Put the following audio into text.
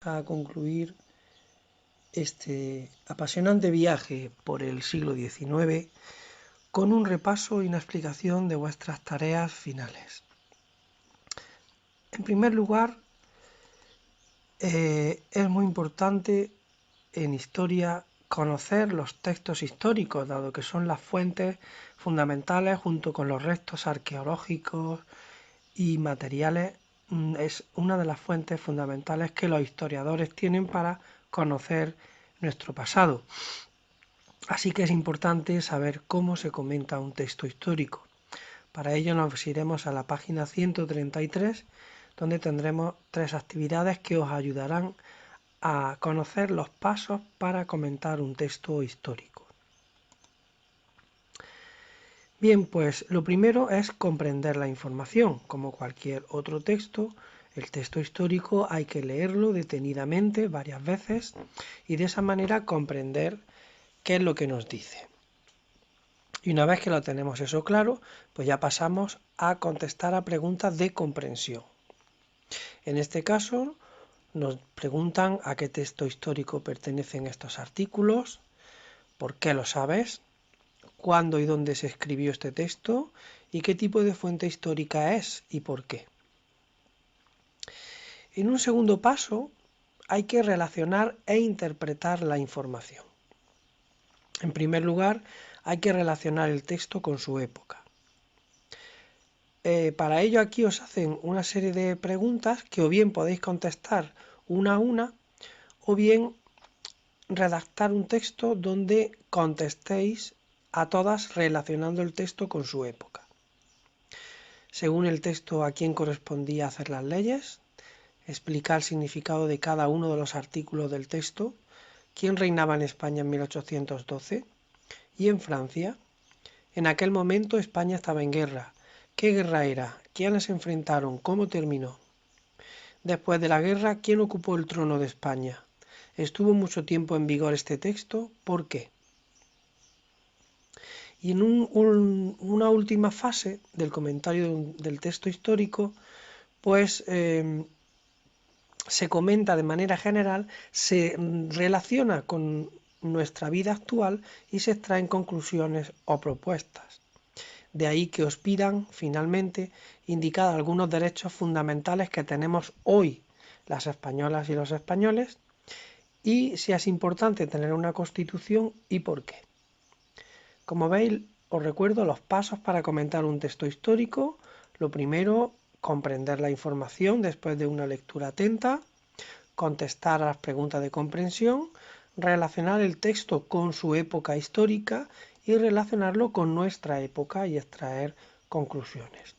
a concluir este apasionante viaje por el siglo XIX con un repaso y una explicación de vuestras tareas finales. En primer lugar, es muy importante en historia conocer los textos históricos, dado que son las fuentes fundamentales junto con los restos arqueológicos y materiales. Es una de las fuentes fundamentales que los historiadores tienen para conocer nuestro pasado. Así que es importante saber cómo se comenta un texto histórico. Para ello nos iremos a la página 133, donde tendremos 3 actividades que os ayudarán a conocer los pasos para comentar un texto histórico. Bien, pues lo primero es comprender la información. Como cualquier otro texto, el texto histórico hay que leerlo detenidamente varias veces y de esa manera comprender qué es lo que nos dice. Y una vez que lo tenemos eso claro, pues ya pasamos a contestar a preguntas de comprensión. En este caso, nos preguntan a qué texto histórico pertenecen estos artículos, por qué lo sabes, cuándo y dónde se escribió este texto y qué tipo de fuente histórica es y por qué. En un segundo paso, hay que relacionar e interpretar la información. En primer lugar, hay que relacionar el texto con su época. Para ello aquí os hacen una serie de preguntas que o bien podéis contestar una a una o bien redactar un texto donde contestéis a todas relacionando el texto con su época. Según el texto a quién correspondía hacer las leyes, explicar el significado de cada uno de los artículos del texto, quién reinaba en España en 1812 y en Francia. En aquel momento España estaba en guerra. ¿Qué guerra era? ¿Quiénes se enfrentaron? ¿Cómo terminó? Después de la guerra, ¿quién ocupó el trono de España? ¿Estuvo mucho tiempo en vigor este texto? ¿Por qué? Y en una última fase del comentario del texto histórico, pues se comenta de manera general, se relaciona con nuestra vida actual y se extraen conclusiones o propuestas. De ahí que os pidan, finalmente, indicar algunos derechos fundamentales que tenemos hoy las españolas y los españoles y si es importante tener una constitución y por qué. Como veis, os recuerdo los pasos para comentar un texto histórico. Lo primero, comprender la información después de una lectura atenta, contestar a las preguntas de comprensión, relacionar el texto con su época histórica y relacionarlo con nuestra época y extraer conclusiones.